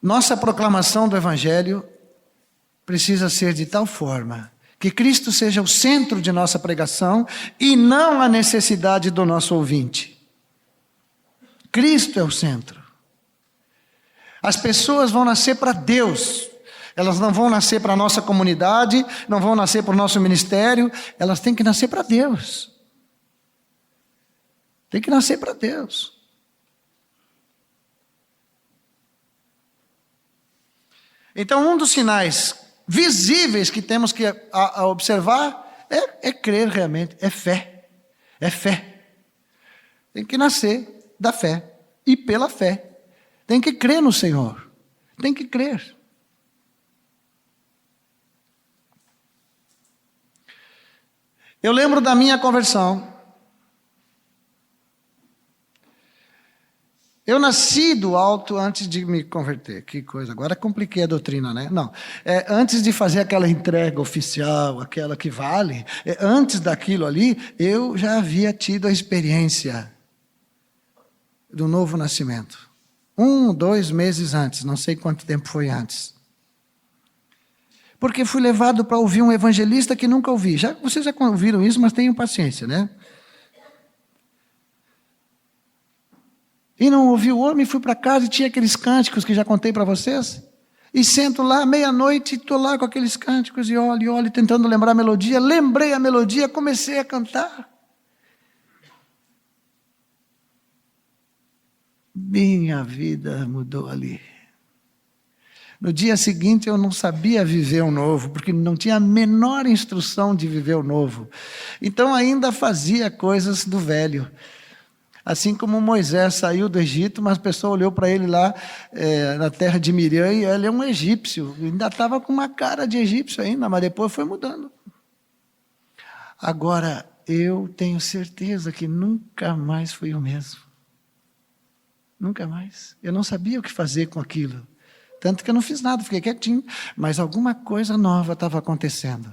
Nossa proclamação do Evangelho precisa ser de tal forma que Cristo seja o centro de nossa pregação e não a necessidade do nosso ouvinte. Cristo é o centro. As pessoas vão nascer para Deus. Elas não vão nascer para a nossa comunidade, não vão nascer para o nosso ministério, elas têm que nascer para Deus. Tem que nascer para Deus. Então, um dos sinais visíveis que temos que observar é crer realmente, é fé. É fé. Tem que nascer da fé e pela fé. Tem que crer no Senhor. Tem que crer. Eu lembro da minha conversão. Eu nasci do alto antes de me converter. Que coisa, agora compliquei a doutrina, né? Não, antes de fazer aquela entrega oficial, aquela que vale, antes daquilo ali, eu já havia tido a experiência do novo nascimento. 1, 2 meses antes, não sei quanto tempo foi antes. Porque fui levado para ouvir um evangelista que nunca ouvi. Vocês já ouviram isso, mas tenham paciência, né? E não ouvi o homem, fui para casa e tinha aqueles cânticos que já contei para vocês. E sento lá, meia-noite, estou lá com aqueles cânticos e olho, tentando lembrar a melodia. Lembrei a melodia, comecei a cantar. Minha vida mudou ali. No dia seguinte eu não sabia viver o novo, porque não tinha a menor instrução de viver o novo. Então ainda fazia coisas do velho. Assim como Moisés saiu do Egito, mas a pessoa olhou para ele lá na terra de Miriam e ele é um egípcio. Ainda estava com uma cara de egípcio ainda, mas depois foi mudando. Agora, eu tenho certeza que nunca mais fui o mesmo. Nunca mais. Eu não sabia o que fazer com aquilo. Tanto que eu não fiz nada, fiquei quietinho. Mas alguma coisa nova estava acontecendo.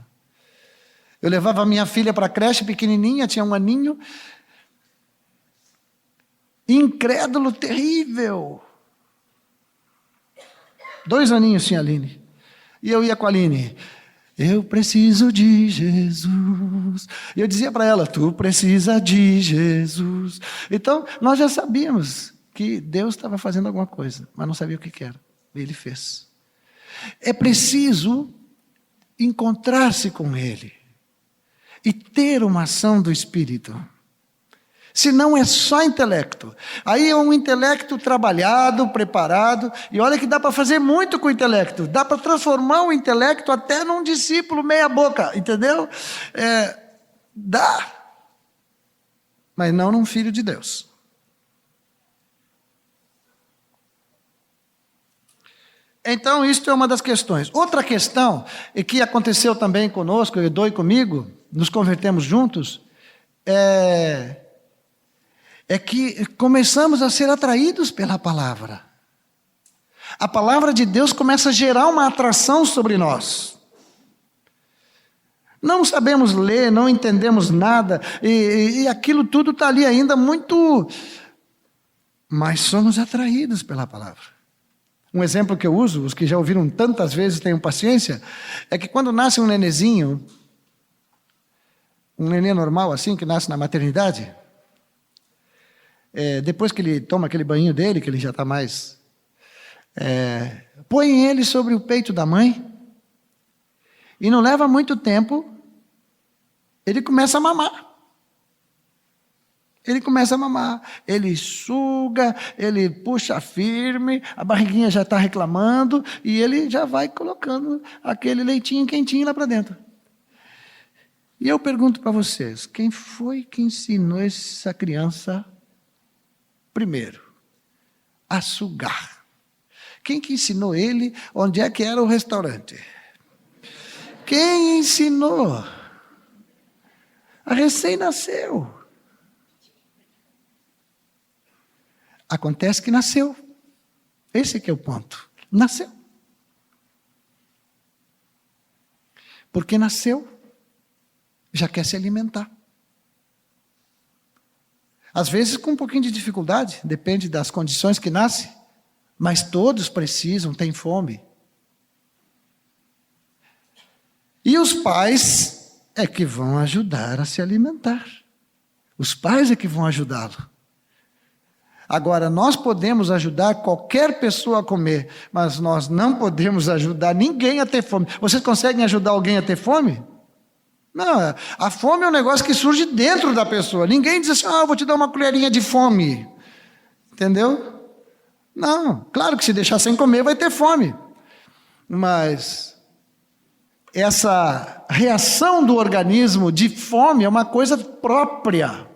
Eu levava a minha filha para a creche pequenininha, tinha 1 aninho. Incrédulo terrível. 2 aninhos tinha a Aline. E eu ia com a Aline. Eu preciso de Jesus. E eu dizia para ela, tu precisa de Jesus. Então, nós já sabíamos que Deus estava fazendo alguma coisa, mas não sabia o que era. Ele fez. É preciso encontrar-se com Ele e ter uma ação do Espírito. Senão é só intelecto. Aí é um intelecto trabalhado, preparado. E olha que dá para fazer muito com o intelecto. Dá para transformar o intelecto até num discípulo meia boca. Entendeu? Dá. Mas não num filho de Deus. Então, isto é uma das questões. Outra questão, e que aconteceu também conosco, Edu e comigo, nos convertemos juntos, é que começamos a ser atraídos pela palavra. A palavra de Deus começa a gerar uma atração sobre nós. Não sabemos ler, não entendemos nada, e aquilo tudo está ali ainda muito... Mas somos atraídos pela palavra. Um exemplo que eu uso, os que já ouviram tantas vezes, tenham paciência, é que quando nasce um nenezinho, um nenê normal assim, que nasce na maternidade... depois que ele toma aquele banho dele, que ele já está mais... põe ele sobre o peito da mãe, e não leva muito tempo, ele começa a mamar. Ele começa a mamar, ele suga, ele puxa firme, a barriguinha já está reclamando, e ele já vai colocando aquele leitinho quentinho lá para dentro. E eu pergunto para vocês, quem foi que ensinou essa criança... Primeiro, a sugar. Quem que ensinou ele onde é que era o restaurante? Quem ensinou? A recém-nasceu. Acontece que nasceu. Esse que é o ponto. Nasceu. Porque nasceu, já quer se alimentar. Às vezes com um pouquinho de dificuldade, depende das condições que nasce, Mas todos precisam, têm fome. E os pais é que vão ajudar a se alimentar. Os pais é que vão ajudá-lo. Agora, nós podemos ajudar qualquer pessoa a comer, mas nós não podemos ajudar ninguém a ter fome. Vocês conseguem ajudar alguém a ter fome? Não, a fome é um negócio que surge dentro da pessoa. Ninguém diz assim, eu vou te dar uma colherinha de fome. Entendeu? Não, claro que se deixar sem comer vai ter fome. Mas essa reação do organismo de fome é uma coisa própria.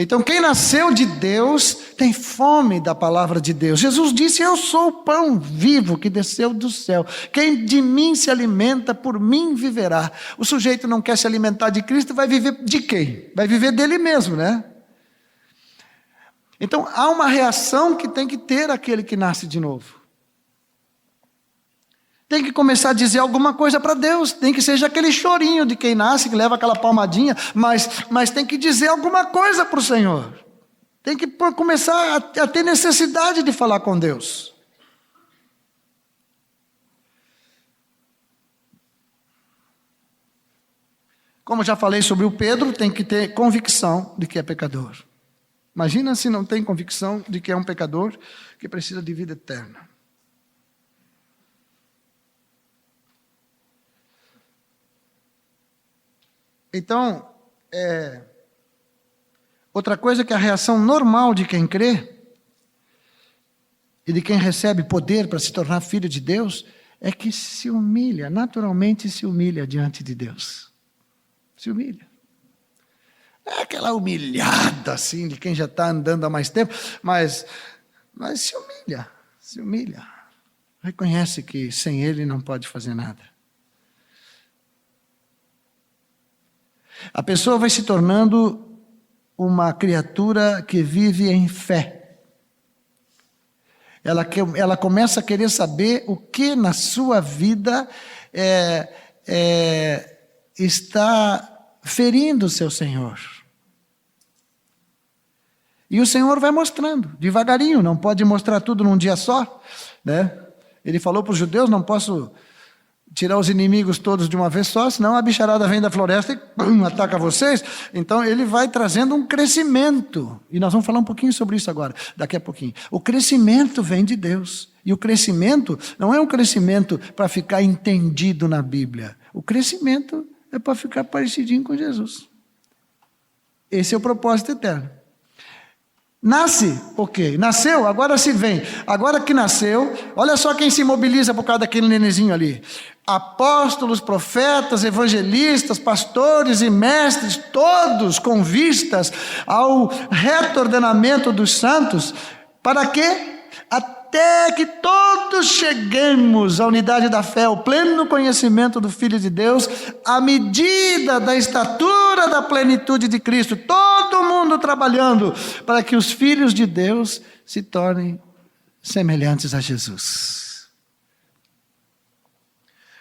Então quem nasceu de Deus tem fome da palavra de Deus. Jesus disse, eu sou o pão vivo que desceu do céu. Quem de mim se alimenta, por mim viverá. O sujeito não quer se alimentar de Cristo, vai viver de quem? Vai viver dele mesmo, né? Então há uma reação que tem que ter aquele que nasce de novo. Tem que começar a dizer alguma coisa para Deus. Tem que seja aquele chorinho de quem nasce, que leva aquela palmadinha, mas tem que dizer alguma coisa para o Senhor. Tem que começar a ter necessidade de falar com Deus. Como já falei sobre o Pedro, tem que ter convicção de que é pecador. Imagina se não tem convicção de que é um pecador que precisa de vida eterna. Então, outra coisa que a reação normal de quem crê e de quem recebe poder para se tornar filho de Deus é que se humilha, naturalmente se humilha diante de Deus. Se humilha. É aquela humilhada assim de quem já está andando há mais tempo, mas se humilha. Reconhece que sem Ele não pode fazer nada. A pessoa vai se tornando uma criatura que vive em fé. Ela começa a querer saber o que na sua vida está ferindo o seu Senhor. E o Senhor vai mostrando, devagarinho, não pode mostrar tudo num dia só, né? Ele falou para os judeus, não posso tirar os inimigos todos de uma vez só, senão a bicharada vem da floresta e ataca vocês. Então ele vai trazendo um crescimento. E nós vamos falar um pouquinho sobre isso agora, daqui a pouquinho. O crescimento vem de Deus. E o crescimento não é um crescimento para ficar entendido na Bíblia. O crescimento é para ficar parecidinho com Jesus. Esse é o propósito eterno. Nasce, ok, nasceu, agora se vem. Agora que nasceu, olha só quem se mobiliza por causa daquele nenenzinho ali. Apóstolos, profetas, evangelistas, pastores e mestres, todos com vistas ao reto ordenamento dos santos. Para quê? Até que todos cheguemos à unidade da fé, ao pleno conhecimento do Filho de Deus, à medida da estatura da plenitude de Cristo, todo mundo trabalhando para que os filhos de Deus se tornem semelhantes a Jesus.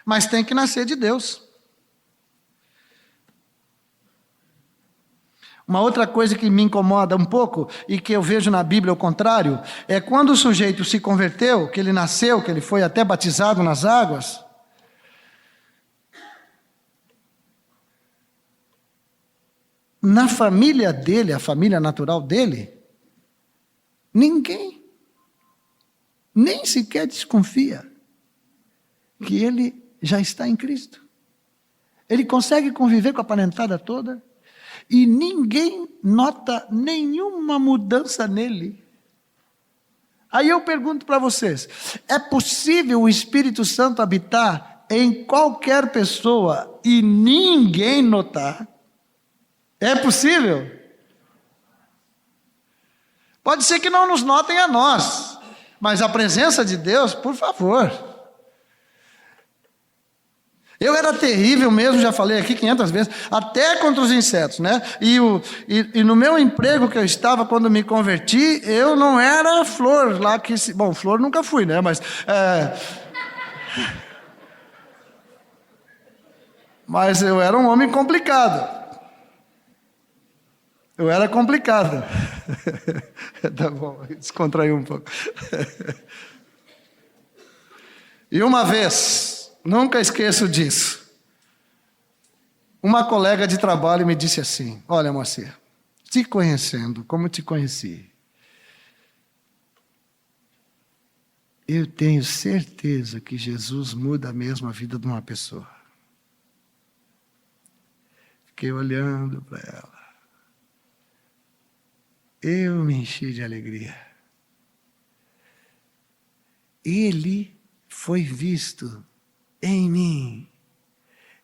Mas tem que nascer de Deus. Uma outra coisa que me incomoda um pouco, e que eu vejo na Bíblia o contrário, é quando o sujeito se converteu, que ele nasceu, que ele foi até batizado nas águas, na família dele, a família natural dele, ninguém, nem sequer desconfia que ele já está em Cristo. Ele consegue conviver com a parentada toda, e ninguém nota nenhuma mudança nele. Aí eu pergunto para vocês, é possível o Espírito Santo habitar em qualquer pessoa e ninguém notar? É possível? Pode ser que não nos notem a nós, mas a presença de Deus, por favor. Eu era terrível mesmo, já falei aqui 500 vezes, até contra os insetos, né? E no meu emprego que eu estava quando me converti, eu não era flor lá que... Bom, flor nunca fui, né? Mas eu era um homem complicado. Eu era complicado. Tá bom, descontraiu um pouco. E uma vez, nunca esqueço disso, uma colega de trabalho me disse assim: olha, Moacir, te conhecendo como te conheci, eu tenho certeza que Jesus muda mesmo a vida de uma pessoa. Fiquei olhando para ela. Eu me enchi de alegria. Ele foi visto em mim.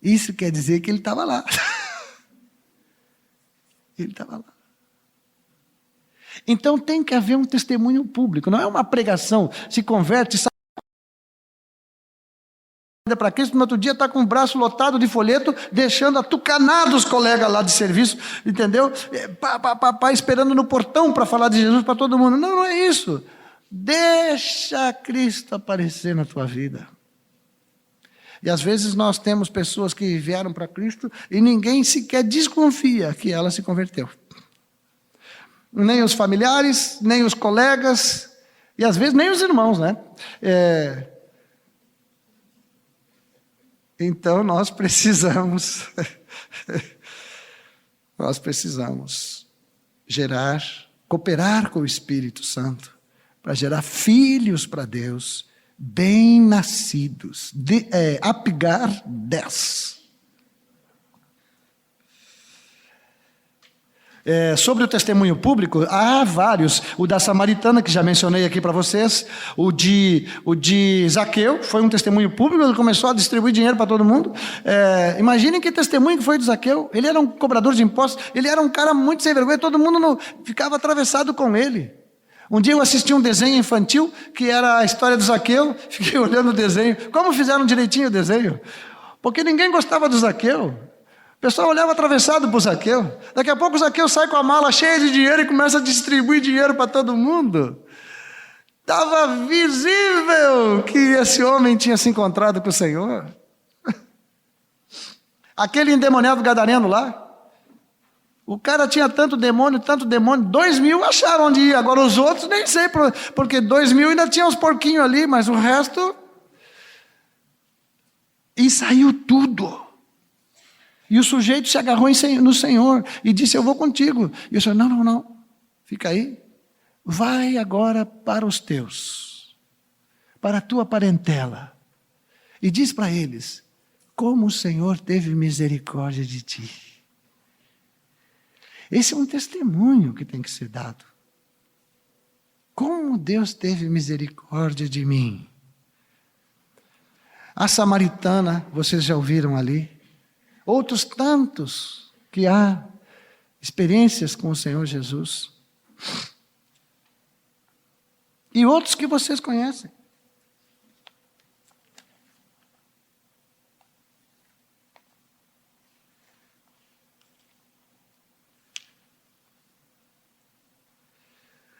Isso quer dizer que ele estava lá. Ele estava lá. Então tem que haver um testemunho público. Não é uma pregação, se converte, sai para Cristo, no outro dia está com o braço lotado de folheto, deixando atucanados os colegas lá de serviço, entendeu? Esperando no portão para falar de Jesus para todo mundo. Não, não é isso. Deixa Cristo aparecer na tua vida. E às vezes nós temos pessoas que vieram para Cristo e ninguém sequer desconfia que ela se converteu. Nem os familiares, nem os colegas, e às vezes nem os irmãos, né? Então nós precisamos cooperar com o Espírito Santo para gerar filhos para Deus, bem nascidos, Apgar 10. Sobre o testemunho público, há vários. O da Samaritana, que já mencionei aqui para vocês. O de Zaqueu, foi um testemunho público, ele começou a distribuir dinheiro para todo mundo. Imaginem que testemunho que foi de Zaqueu. Ele era um cobrador de impostos, ele era um cara muito sem vergonha, todo mundo ficava atravessado com ele. Um dia eu assisti um desenho infantil, que era a história do Zaqueu, fiquei olhando o desenho. Como fizeram direitinho o desenho? Porque ninguém gostava do Zaqueu. O pessoal olhava atravessado para o Zaqueu. Daqui a pouco o Zaqueu sai com a mala cheia de dinheiro e começa a distribuir dinheiro para todo mundo. Estava visível que esse homem tinha se encontrado com o Senhor. Aquele endemoniado gadareno lá, o cara tinha tanto demônio, 2.000 acharam onde ir. Agora os outros nem sei, porque 2.000 ainda tinha uns porquinhos ali, mas o resto... E saiu tudo. E o sujeito se agarrou no Senhor e disse: eu vou contigo. E o Senhor: não, fica aí. Vai agora para os teus, para a tua parentela, e diz para eles como o Senhor teve misericórdia de ti. Esse é um testemunho que tem que ser dado. Como Deus teve misericórdia de mim. A samaritana, vocês já ouviram ali. Outros tantos que há experiências com o Senhor Jesus. E outros que vocês conhecem.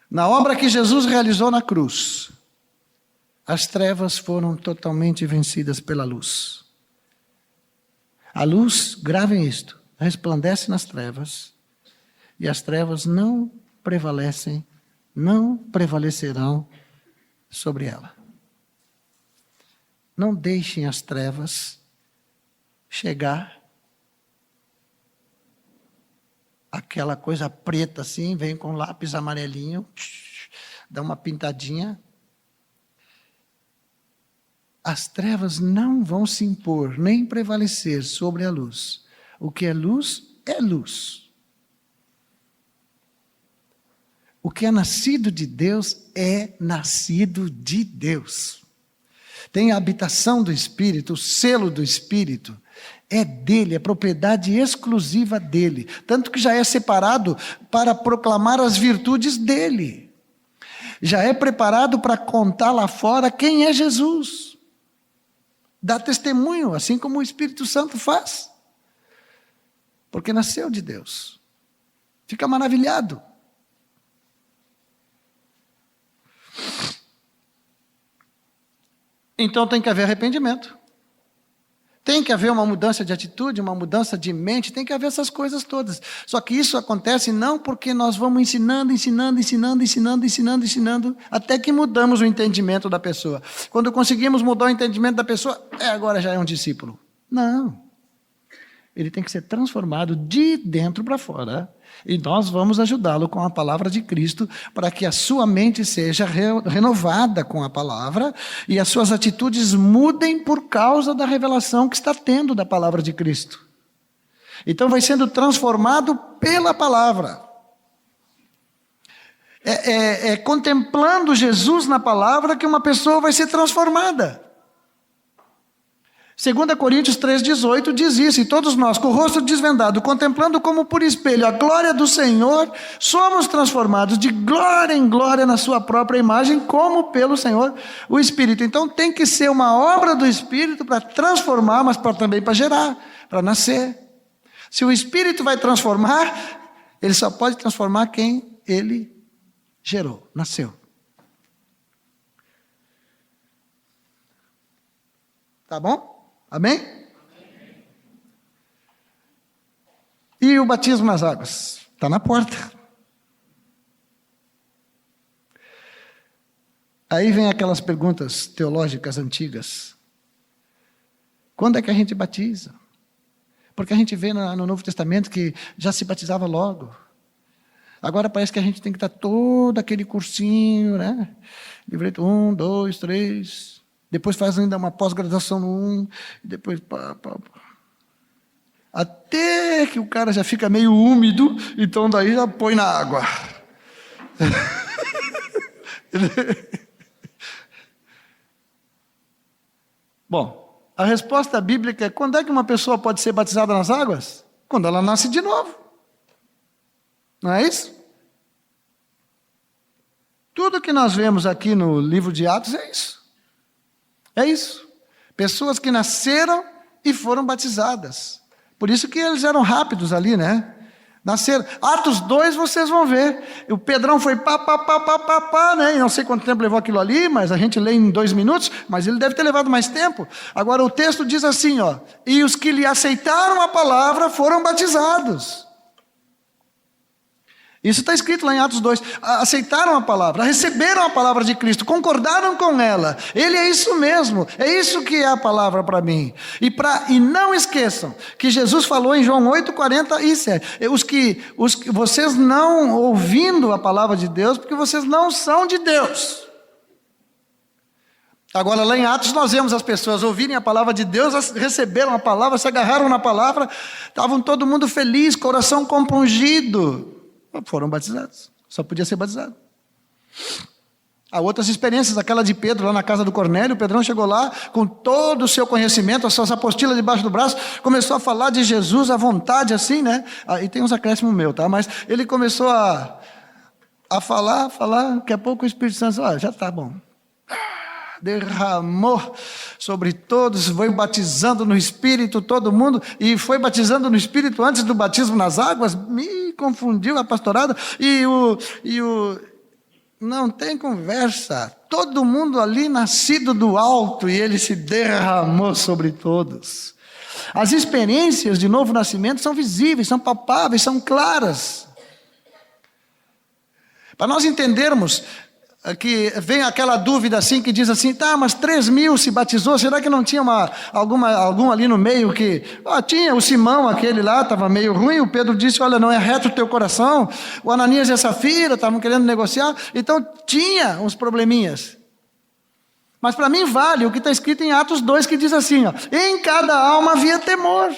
Na obra que Jesus realizou na cruz, as trevas foram totalmente vencidas pela luz. A luz, gravem isto, resplandece nas trevas, e as trevas não prevalecerão sobre ela. Não deixem as trevas chegar, aquela coisa preta assim, vem com lápis amarelinho, dá uma pintadinha. As trevas não vão se impor, nem prevalecer sobre a luz. O que é luz, é luz. O que é nascido de Deus, é nascido de Deus. Tem a habitação do Espírito, o selo do Espírito. É dele, é propriedade exclusiva dele. Tanto que já é separado para proclamar as virtudes dele. Já é preparado para contar lá fora quem é Jesus. Dá testemunho, assim como o Espírito Santo faz. Porque nasceu de Deus. Fica maravilhado. Então tem que haver arrependimento. Tem que haver uma mudança de atitude, uma mudança de mente, tem que haver essas coisas todas. Só que isso acontece não porque nós vamos ensinando, até que mudamos o entendimento da pessoa. Quando conseguimos mudar o entendimento da pessoa, agora já é um discípulo. Não. Ele tem que ser transformado de dentro para fora. E nós vamos ajudá-lo com a palavra de Cristo, para que a sua mente seja renovada com a palavra e as suas atitudes mudem por causa da revelação que está tendo da palavra de Cristo. Então vai sendo transformado pela palavra. Contemplando Jesus na palavra que uma pessoa vai ser transformada. 2 Coríntios 3,18 diz isso: e todos nós, com o rosto desvendado, contemplando como por espelho a glória do Senhor, somos transformados de glória em glória na sua própria imagem, como pelo Senhor o Espírito. Então tem que ser uma obra do Espírito para transformar, mas também para gerar, para nascer. Se o Espírito vai transformar, ele só pode transformar quem ele gerou, nasceu. Tá bom? Amém? E o batismo nas águas? Está na porta. Aí vem aquelas perguntas teológicas antigas. Quando é que a gente batiza? Porque a gente vê no Novo Testamento que já se batizava logo. Agora parece que a gente tem que estar todo aquele cursinho, né? Livreto 1, 2, 3... Depois faz ainda uma pós-graduação no 1, e depois até que o cara já fica meio úmido, então daí já põe na água. Bom, a resposta bíblica é: quando é que uma pessoa pode ser batizada nas águas? Quando ela nasce de novo. Não é isso? Tudo que nós vemos aqui no livro de Atos é isso. É isso. Pessoas que nasceram e foram batizadas. Por isso que eles eram rápidos ali, né? Nasceram. Atos 2 vocês vão ver. O Pedrão foi né? E não sei quanto tempo levou aquilo ali, mas a gente lê em 2 minutos, mas ele deve ter levado mais tempo. Agora o texto diz assim, ó: e os que lhe aceitaram a palavra foram batizados. Isso está escrito lá em Atos 2. Aceitaram a palavra, receberam a palavra de Cristo, concordaram com ela. Ele é isso mesmo, é isso que é a palavra para mim. E não esqueçam que Jesus falou em João 8,47. Vocês não ouvindo a palavra de Deus, porque vocês não são de Deus. Agora lá em Atos nós vemos as pessoas ouvirem a palavra de Deus, receberam a palavra, se agarraram na palavra, estavam todo mundo feliz, coração compungido. Foram batizados. Só podia ser batizado. Há outras experiências, aquela de Pedro lá na casa do Cornélio. O Pedrão chegou lá com todo o seu conhecimento, as suas apostilas debaixo do braço, começou a falar de Jesus à vontade assim, né? E tem uns acréscimos meus, tá? Mas ele começou a falar, daqui a pouco o Espírito Santo disse: já está bom. Derramou sobre todos, foi batizando no Espírito todo mundo, e foi batizando no Espírito antes do batismo nas águas. Me confundiu a pastorada, não tem conversa, todo mundo ali nascido do alto, e ele se derramou sobre todos. As experiências de novo nascimento são visíveis, são palpáveis, são claras. Para nós entendermos que vem aquela dúvida assim, que diz assim: tá, mas 3.000 se batizou, será que não tinha algum ali no meio que... tinha o Simão, aquele lá, estava meio ruim. O Pedro disse: olha, não é reto o teu coração. O Ananias e a Safira estavam querendo negociar, então tinha uns probleminhas. Mas para mim vale o que está escrito em Atos 2, que diz assim, ó: em cada alma havia temor.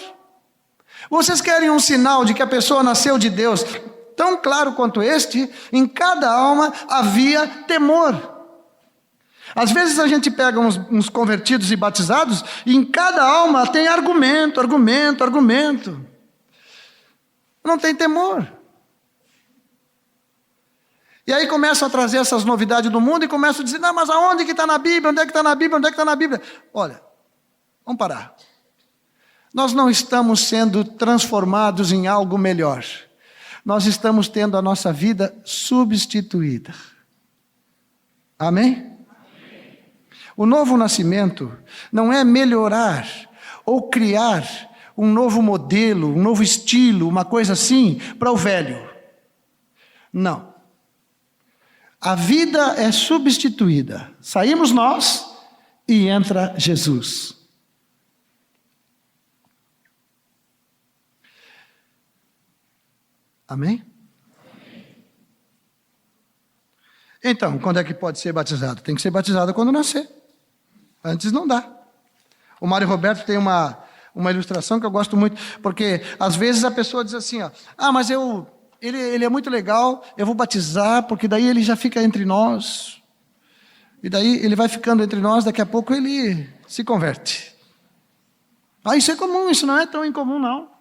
Vocês querem um sinal de que a pessoa nasceu de Deus tão claro quanto este? Em cada alma havia temor. Às vezes a gente pega uns convertidos e batizados, e em cada alma tem argumento. Não tem temor. E aí começam a trazer essas novidades do mundo e começam a dizer: não, mas aonde que está na Bíblia? Onde é que está na Bíblia? Onde é que está na Bíblia? Olha, vamos parar. Nós não estamos sendo transformados em algo melhor. Nós estamos tendo a nossa vida substituída. Amém? O novo nascimento não é melhorar ou criar um novo modelo, um novo estilo, uma coisa assim, para o velho. Não. A vida é substituída. Saímos nós e entra Jesus. Amém? Então, quando é que pode ser batizado? Tem que ser batizado quando nascer. Antes não dá. O Mário Roberto tem uma ilustração que eu gosto muito, porque às vezes a pessoa diz assim, ó, mas ele é muito legal, eu vou batizar, porque daí ele já fica entre nós. E daí ele vai ficando entre nós, daqui a pouco ele se converte. Isso é comum, isso não é tão incomum não.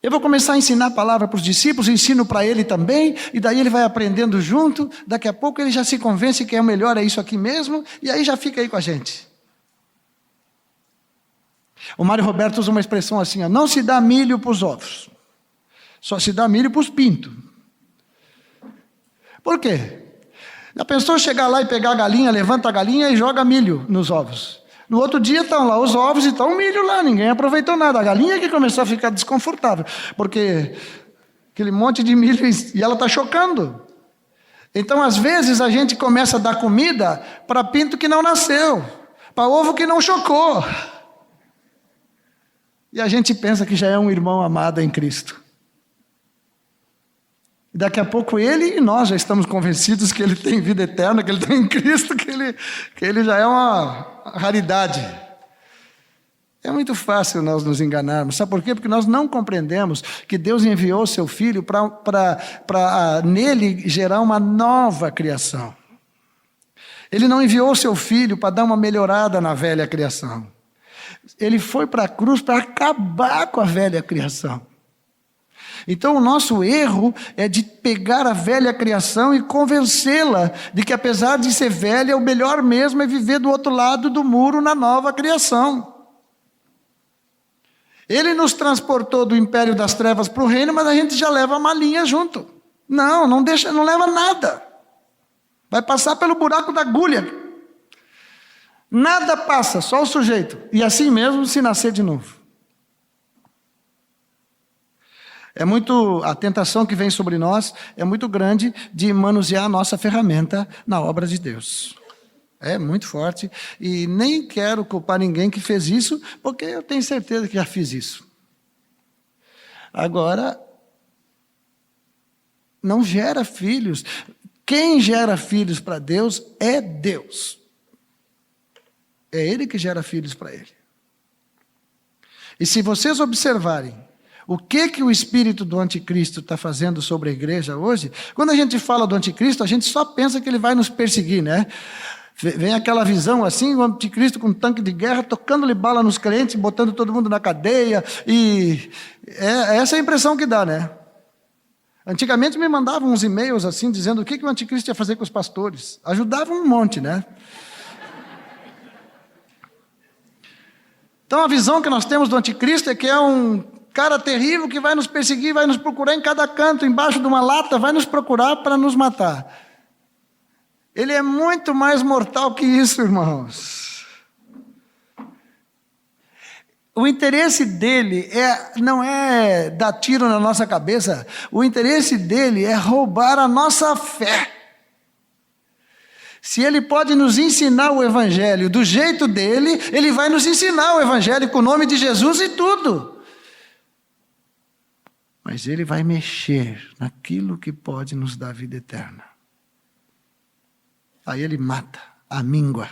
Eu vou começar a ensinar a palavra para os discípulos, ensino para ele também, e daí ele vai aprendendo junto, daqui a pouco ele já se convence que é o melhor, é isso aqui mesmo, e aí já fica aí com a gente. O Mário Roberto usa uma expressão assim, não se dá milho para os ovos, só se dá milho para os pintos. Por quê? Já pensou chegar lá e pegar a galinha, levanta a galinha e joga milho nos ovos. No outro dia estão lá os ovos e está o milho lá, ninguém aproveitou nada. A galinha que começou a ficar desconfortável, porque aquele monte de milho e ela está chocando. Então, às vezes, a gente começa a dar comida para pinto que não nasceu, para ovo que não chocou. E a gente pensa que já é um irmão amado em Cristo. E daqui a pouco ele e nós já estamos convencidos que ele tem vida eterna, que ele está em Cristo, que ele já é uma raridade. É muito fácil nós nos enganarmos. Sabe por quê? Porque nós não compreendemos que Deus enviou seu Filho para nele gerar uma nova criação. Ele não enviou seu Filho para dar uma melhorada na velha criação. Ele foi para a cruz para acabar com a velha criação. Então o nosso erro é de pegar a velha criação e convencê-la de que apesar de ser velha, o melhor mesmo é viver do outro lado do muro na nova criação. Ele nos transportou do império das trevas para o reino, mas a gente já leva a malinha junto. Não leva nada. Vai passar pelo buraco da agulha. Nada passa, só o sujeito. E assim mesmo se nascer de novo. A tentação que vem sobre nós é muito grande de manusear a nossa ferramenta na obra de Deus. É muito forte e nem quero culpar ninguém que fez isso, porque eu tenho certeza que já fiz isso. Agora, não gera filhos. Quem gera filhos para Deus é Deus. É Ele que gera filhos para Ele. E se vocês observarem o que o espírito do anticristo está fazendo sobre a igreja hoje, quando a gente fala do anticristo, a gente só pensa que ele vai nos perseguir, né? Vem aquela visão assim, o anticristo com um tanque de guerra, tocando-lhe bala nos crentes, botando todo mundo na cadeia, e essa é a impressão que dá, né? Antigamente me mandavam uns e-mails assim, dizendo o que o anticristo ia fazer com os pastores. Ajudavam um monte, né? Então a visão que nós temos do anticristo é que é um cara terrível que vai nos perseguir, vai nos procurar em cada canto, embaixo de uma lata, vai nos procurar para nos matar. Ele é muito mais mortal que isso, irmãos. O interesse dele não é dar tiro na nossa cabeça, o interesse dele é roubar a nossa fé. Se ele pode nos ensinar o evangelho do jeito dele, ele vai nos ensinar o evangelho com o nome de Jesus e tudo. Mas ele vai mexer naquilo que pode nos dar vida eterna. Aí ele mata, amíngua.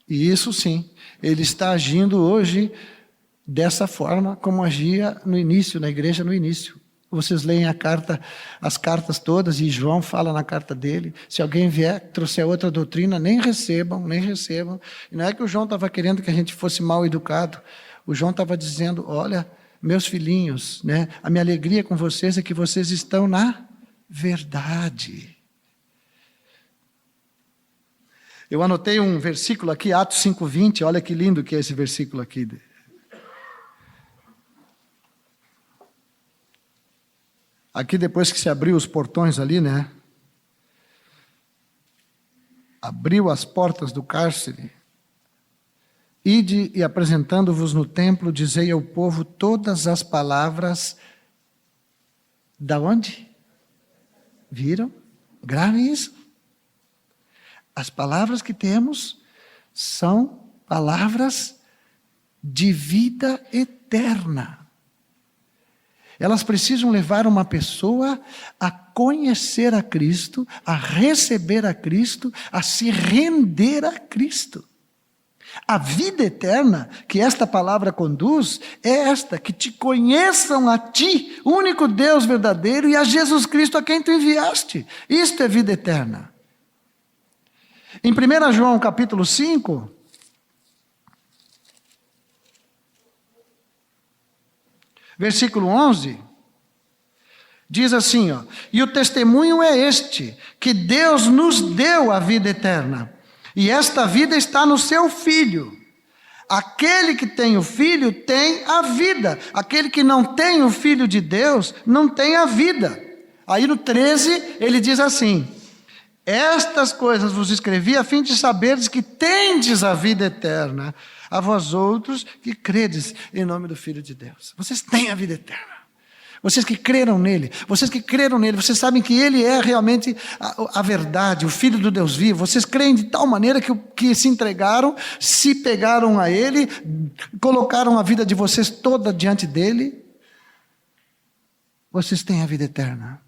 E isso sim, ele está agindo hoje dessa forma como agia no início, na igreja no início. Vocês leem as cartas todas, e João fala na carta dele, se alguém vier, trouxer outra doutrina, nem recebam. E não é que o João estava querendo que a gente fosse mal educado, o João estava dizendo, olha, meus filhinhos, né, a minha alegria com vocês é que vocês estão na verdade. Eu anotei um versículo aqui, Atos 5:20, olha que lindo que é esse versículo aqui. Aqui depois que se abriu os portões ali, né? abriu as portas do cárcere. Ide e apresentando-vos no templo, dizei ao povo todas as palavras. Da onde? Viram? Grave isso. As palavras que temos são palavras de vida eterna. Elas precisam levar uma pessoa a conhecer a Cristo, a receber a Cristo, a se render a Cristo. A vida eterna que esta palavra conduz é esta: que te conheçam a ti, o único Deus verdadeiro, e a Jesus Cristo a quem tu enviaste. Isto é vida eterna. Em 1 João capítulo 5, versículo 11, diz assim, ó: e o testemunho é este, que Deus nos deu a vida eterna, e esta vida está no seu Filho. Aquele que tem o Filho tem a vida. Aquele que não tem o Filho de Deus não tem a vida. Aí no 13 ele diz assim: estas coisas vos escrevi a fim de saberes que tendes a vida eterna, a vós outros que credes em nome do Filho de Deus. Vocês têm a vida eterna. Vocês que creram nele, vocês sabem que ele é realmente a verdade, o Filho do Deus vivo. Vocês creem de tal maneira que se entregaram, se pegaram a ele, colocaram a vida de vocês toda diante dele. Vocês têm a vida eterna.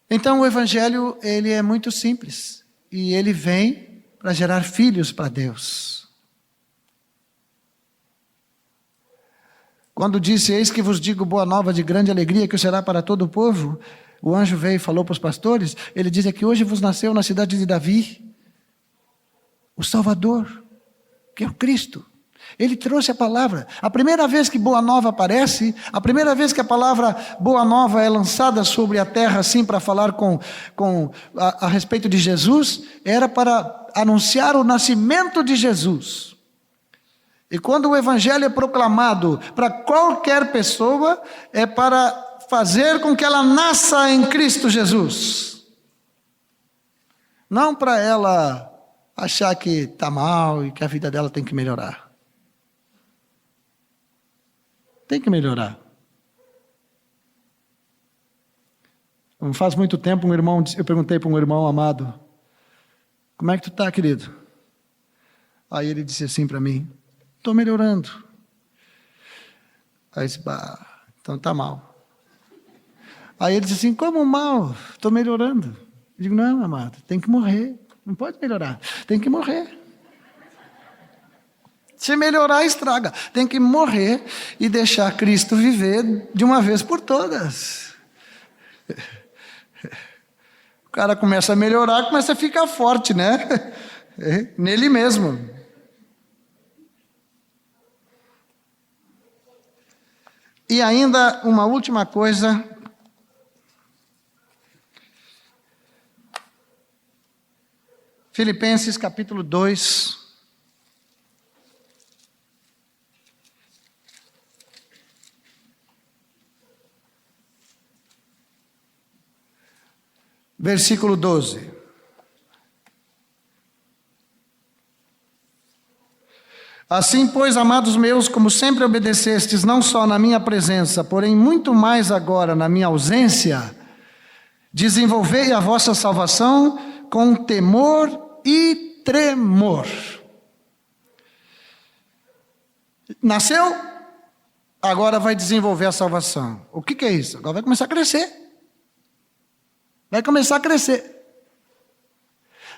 Então o Evangelho, ele é muito simples, e ele vem para gerar filhos para Deus. Quando disse: eis que vos digo boa nova de grande alegria, que será para todo o povo, o anjo veio e falou para os pastores, ele diz: que hoje vos nasceu na cidade de Davi o Salvador, que é o Cristo. Ele trouxe a palavra. A primeira vez que boa nova aparece, a primeira vez que a palavra boa nova é lançada sobre a terra, assim, para falar a respeito de Jesus, era para anunciar o nascimento de Jesus. E quando o Evangelho é proclamado para qualquer pessoa, é para fazer com que ela nasça em Cristo Jesus. Não para ela achar que está mal e que a vida dela tem que melhorar. Tem que melhorar. Não faz muito tempo, eu perguntei para um irmão amado: como é que tu está, querido? Aí ele disse assim para mim: estou melhorando. Aí eu disse: então está mal. Aí ele disse assim: como mal? Estou melhorando. Eu digo: não, amado, tem que morrer. Não pode melhorar, tem que morrer. Se melhorar, estraga. Tem que morrer e deixar Cristo viver de uma vez por todas. O cara começa a melhorar, começa a ficar forte, né? Nele mesmo. E ainda uma última coisa. Filipenses capítulo 2. Versículo 12. Assim, pois, amados meus, como sempre obedecestes, não só na minha presença, porém muito mais agora na minha ausência, desenvolvei a vossa salvação com temor e tremor. Nasceu? Agora vai desenvolver a salvação. O que é isso? Agora vai começar a crescer. Vai começar a crescer.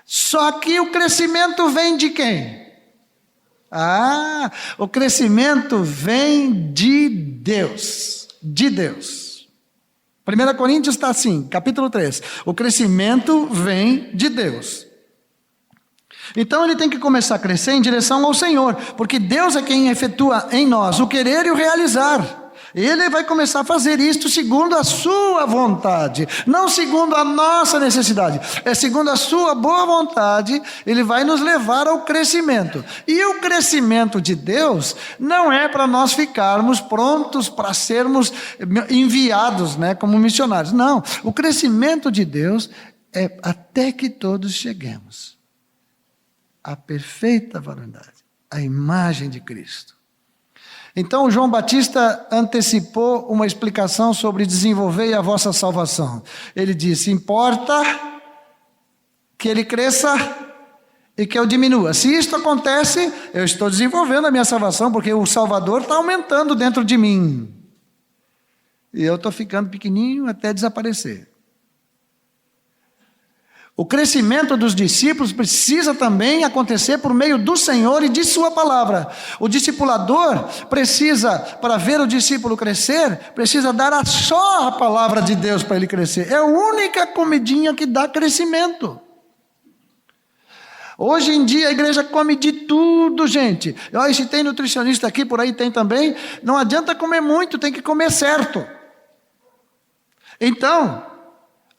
Só que o crescimento vem de quem? O crescimento vem de Deus. De Deus. 1 Coríntios está assim, capítulo 3. O crescimento vem de Deus. Então ele tem que começar a crescer em direção ao Senhor, porque Deus é quem efetua em nós o querer e o realizar. Ele vai começar a fazer isto segundo a sua vontade, não segundo a nossa necessidade. É segundo a sua boa vontade, Ele vai nos levar ao crescimento. E o crescimento de Deus não é para nós ficarmos prontos para sermos enviados, né, como missionários. Não, o crescimento de Deus é até que todos cheguemos à perfeita varonilidade, à imagem de Cristo. Então, João Batista antecipou uma explicação sobre desenvolver a vossa salvação. Ele disse: importa que ele cresça e que eu diminua. Se isto acontece, eu estou desenvolvendo a minha salvação, porque o Salvador está aumentando dentro de mim. E eu estou ficando pequenininho até desaparecer. O crescimento dos discípulos precisa também acontecer por meio do Senhor e de sua palavra. O discipulador precisa, para ver o discípulo crescer, precisa dar só a palavra de Deus para ele crescer. É a única comidinha que dá crescimento. Hoje em dia a igreja come de tudo, gente. E se tem nutricionista aqui, por aí tem também. Não adianta comer muito, tem que comer certo. Então,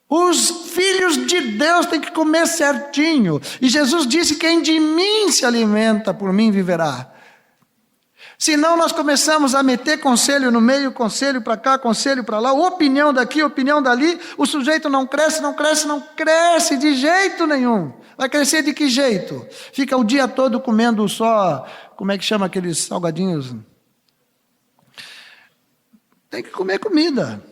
os filhos de Deus têm que comer certinho. E Jesus disse: quem de mim se alimenta, por mim viverá. Senão nós começamos a meter conselho no meio, conselho para cá, conselho para lá, opinião daqui, opinião dali. O sujeito não cresce, não cresce, não cresce de jeito nenhum. Vai crescer de que jeito? Fica o dia todo comendo só, como é que chama aqueles salgadinhos? Tem que comer comida.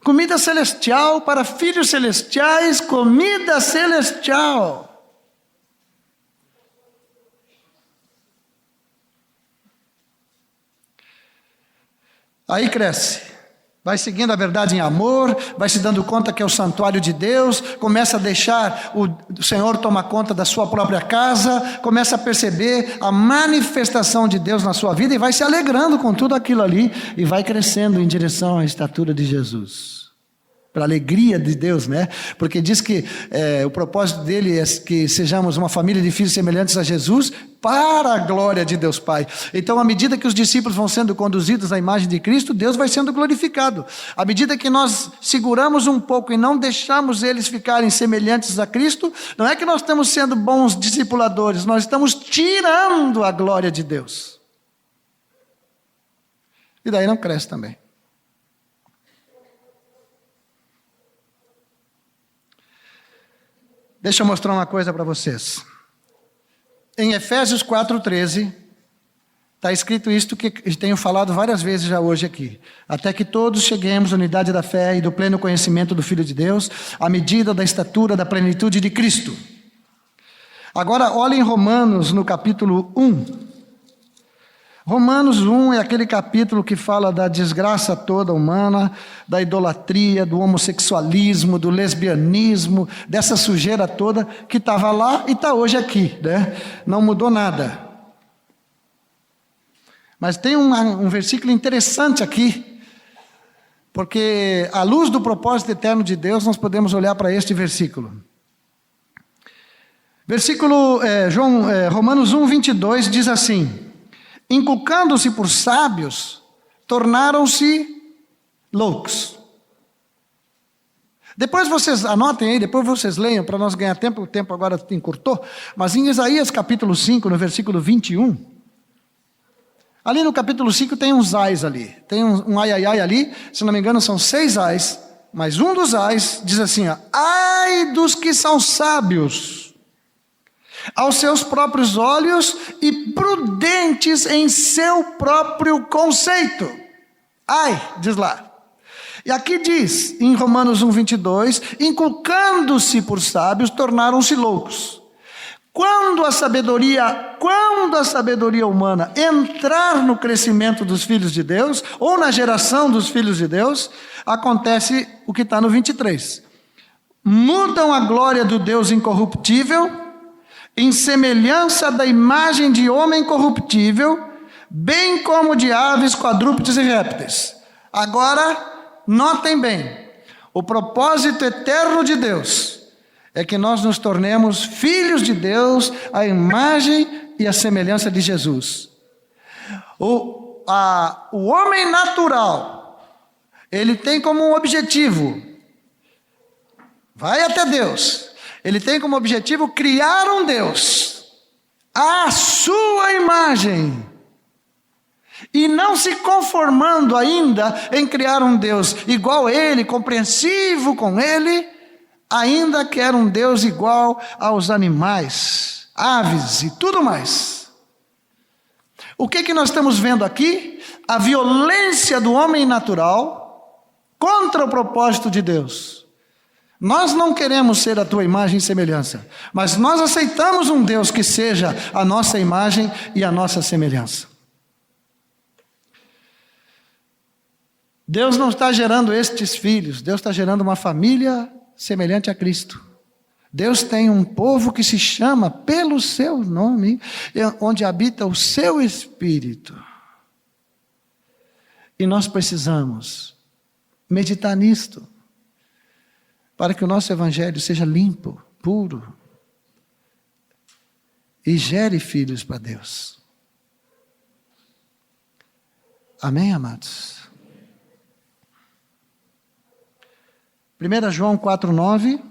Comida celestial para filhos celestiais, comida celestial. Aí cresce, vai seguindo a verdade em amor, vai se dando conta que é o santuário de Deus, começa a deixar o Senhor tomar conta da sua própria casa, começa a perceber a manifestação de Deus na sua vida e vai se alegrando com tudo aquilo ali e vai crescendo em direção à estatura de Jesus. Para a alegria de Deus, né? Porque diz que o propósito dele é que sejamos uma família de filhos semelhantes a Jesus, para a glória de Deus Pai. Então, à medida que os discípulos vão sendo conduzidos à imagem de Cristo, Deus vai sendo glorificado. À medida que nós seguramos um pouco e não deixamos eles ficarem semelhantes a Cristo, não é que nós estamos sendo bons discipuladores, nós estamos tirando a glória de Deus. E daí não cresce também. Deixa eu mostrar uma coisa para vocês. Em Efésios 4:13, está escrito isto que tenho falado várias vezes já hoje aqui. Até que todos cheguemos à unidade da fé e do pleno conhecimento do Filho de Deus, à medida da estatura da plenitude de Cristo. Agora olhem Romanos no capítulo 1. Romanos 1 é aquele capítulo que fala da desgraça toda humana, da idolatria, do homossexualismo, do lesbianismo, dessa sujeira toda que estava lá e está hoje aqui, né? Não mudou nada. Mas tem um versículo interessante aqui, porque à luz do propósito eterno de Deus nós podemos olhar para este versículo. Romanos 1:22 diz assim: inculcando-se por sábios, tornaram-se loucos. Depois vocês anotem aí, depois vocês leiam, para nós ganhar tempo, o tempo agora encurtou, mas em Isaías capítulo 5, no versículo 21, ali no capítulo 5 tem uns ais ali, tem um ai ai ai ali, se não me engano são 6 ais, mas um dos ais diz assim, ó, ai dos que são sábios aos seus próprios olhos e prudentes em seu próprio conceito. Ai, diz lá. E aqui diz, em Romanos 1:22, inculcando-se por sábios, tornaram-se loucos. Quando a sabedoria humana entrar no crescimento dos filhos de Deus, ou na geração dos filhos de Deus, acontece o que está no 23. Mudam a glória do Deus incorruptível em semelhança da imagem de homem corruptível, bem como de aves, quadrúpedes e répteis. Agora, notem bem, o propósito eterno de Deus é que nós nos tornemos filhos de Deus, à imagem e à semelhança de Jesus. O homem natural Ele tem como um objetivo, vai até Deus, ele tem como objetivo criar um Deus, à sua imagem, e não se conformando ainda em criar um Deus igual a ele, compreensivo com ele, ainda quer um Deus igual aos animais, aves e tudo mais. O que nós estamos vendo aqui? A violência do homem natural contra o propósito de Deus. Nós não queremos ser a tua imagem e semelhança, mas nós aceitamos um Deus que seja a nossa imagem e a nossa semelhança. Deus não está gerando estes filhos, Deus está gerando uma família semelhante a Cristo. Deus tem um povo que se chama pelo seu nome, onde habita o seu Espírito. E nós precisamos meditar nisto, para que o nosso evangelho seja limpo, puro, e gere filhos para Deus. Amém, amados? 1 João 4,9.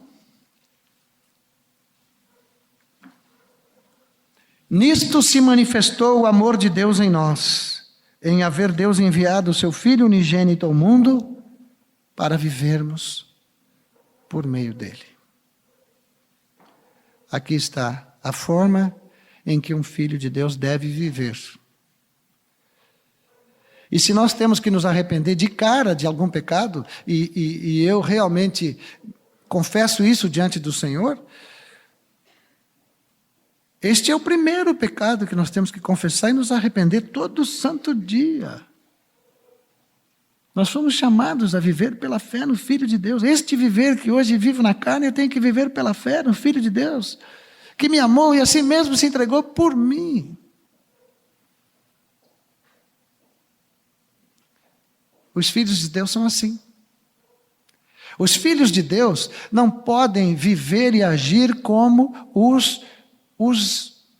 Nisto se manifestou o amor de Deus em nós, em haver Deus enviado o seu Filho unigênito ao mundo, para vivermos por meio dele. Aqui está a forma em que um filho de Deus deve viver. E se nós temos que nos arrepender de cara de algum pecado, e eu realmente confesso isso diante do Senhor, este é o primeiro pecado que nós temos que confessar e nos arrepender todo santo dia. Nós fomos chamados a viver pela fé no Filho de Deus. Este viver que hoje vivo na carne, eu tenho que viver pela fé no Filho de Deus, que me amou e assim mesmo se entregou por mim. Os filhos de Deus são assim. Os filhos de Deus não podem viver e agir como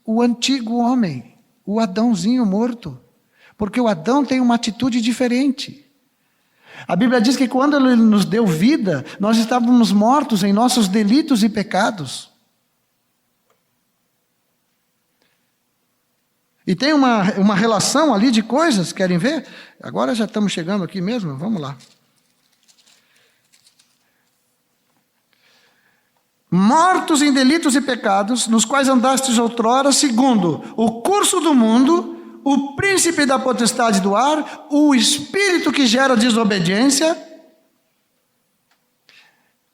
o antigo homem, o Adãozinho morto, porque o Adão tem uma atitude diferente. A Bíblia diz que quando Ele nos deu vida, nós estávamos mortos em nossos delitos e pecados. E tem uma relação ali de coisas, querem ver? Agora já estamos chegando aqui mesmo, vamos lá. Mortos em delitos e pecados, nos quais andastes outrora, segundo o curso do mundo, o príncipe da potestade do ar, o espírito que gera desobediência.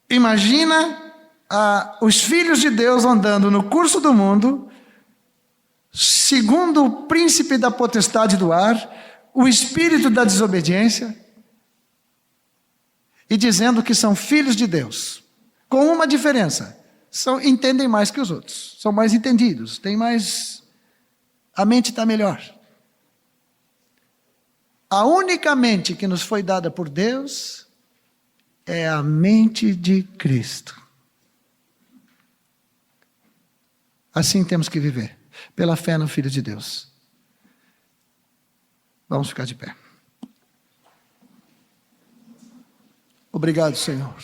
Imagina os filhos de Deus andando no curso do mundo, segundo o príncipe da potestade do ar, o espírito da desobediência, e dizendo que são filhos de Deus, com uma diferença: entendem mais que os outros, são mais entendidos, a mente está melhor. A única mente que nos foi dada por Deus é a mente de Cristo. Assim temos que viver, pela fé no Filho de Deus. Vamos ficar de pé. Obrigado, Senhor.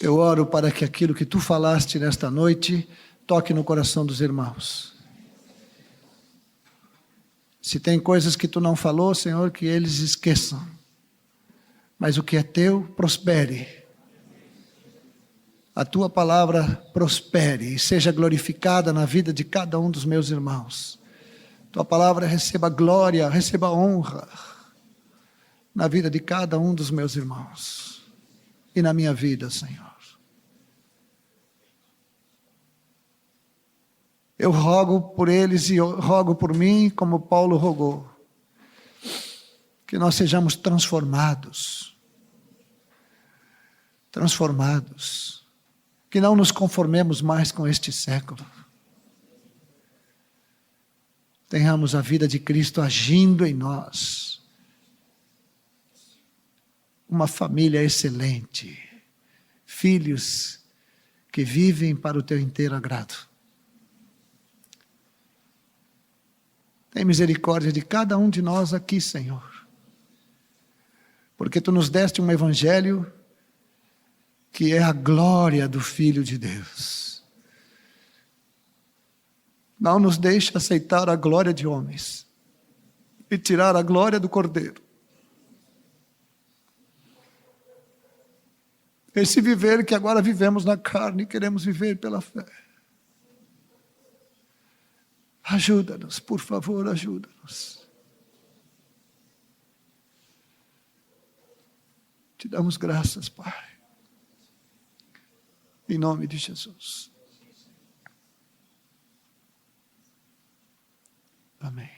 Eu oro para que aquilo que Tu falaste nesta noite toque no coração dos irmãos. Se tem coisas que Tu não falou, Senhor, que eles esqueçam. Mas o que é Teu, prospere. A Tua palavra prospere e seja glorificada na vida de cada um dos meus irmãos. Tua palavra receba glória, receba honra na vida de cada um dos meus irmãos e na minha vida, Senhor. Eu rogo por eles e eu rogo por mim, como Paulo rogou, que nós sejamos transformados, que não nos conformemos mais com este século. Tenhamos a vida de Cristo agindo em nós. Uma família excelente, filhos que vivem para o Teu inteiro agrado. Tem misericórdia de cada um de nós aqui, Senhor. Porque Tu nos deste um evangelho que é a glória do Filho de Deus. Não nos deixe aceitar a glória de homens e tirar a glória do Cordeiro. Esse viver que agora vivemos na carne, queremos viver pela fé. Ajuda-nos, por favor, ajuda-nos. Te damos graças, Pai. Em nome de Jesus. Amém.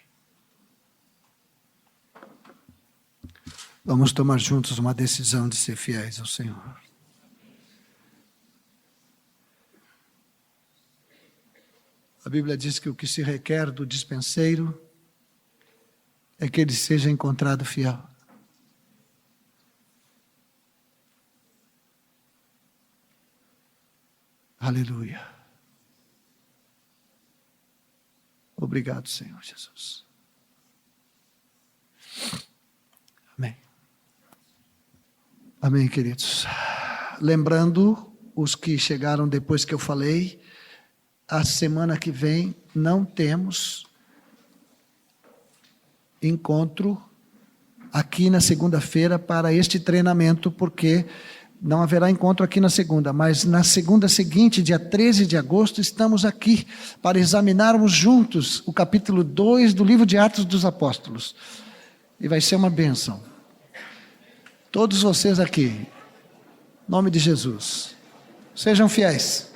Vamos tomar juntos uma decisão de ser fiéis ao Senhor. A Bíblia diz que o que se requer do dispenseiro é que ele seja encontrado fiel. Aleluia. Obrigado, Senhor Jesus. Amém. Amém, queridos. Lembrando, os que chegaram depois que eu falei, a semana que vem não temos encontro aqui na segunda-feira para este treinamento, porque não haverá encontro aqui na segunda, mas na segunda seguinte, dia 13 de agosto, estamos aqui para examinarmos juntos o capítulo 2 do livro de Atos dos Apóstolos. E vai ser uma bênção. Todos vocês aqui, em nome de Jesus, sejam fiéis.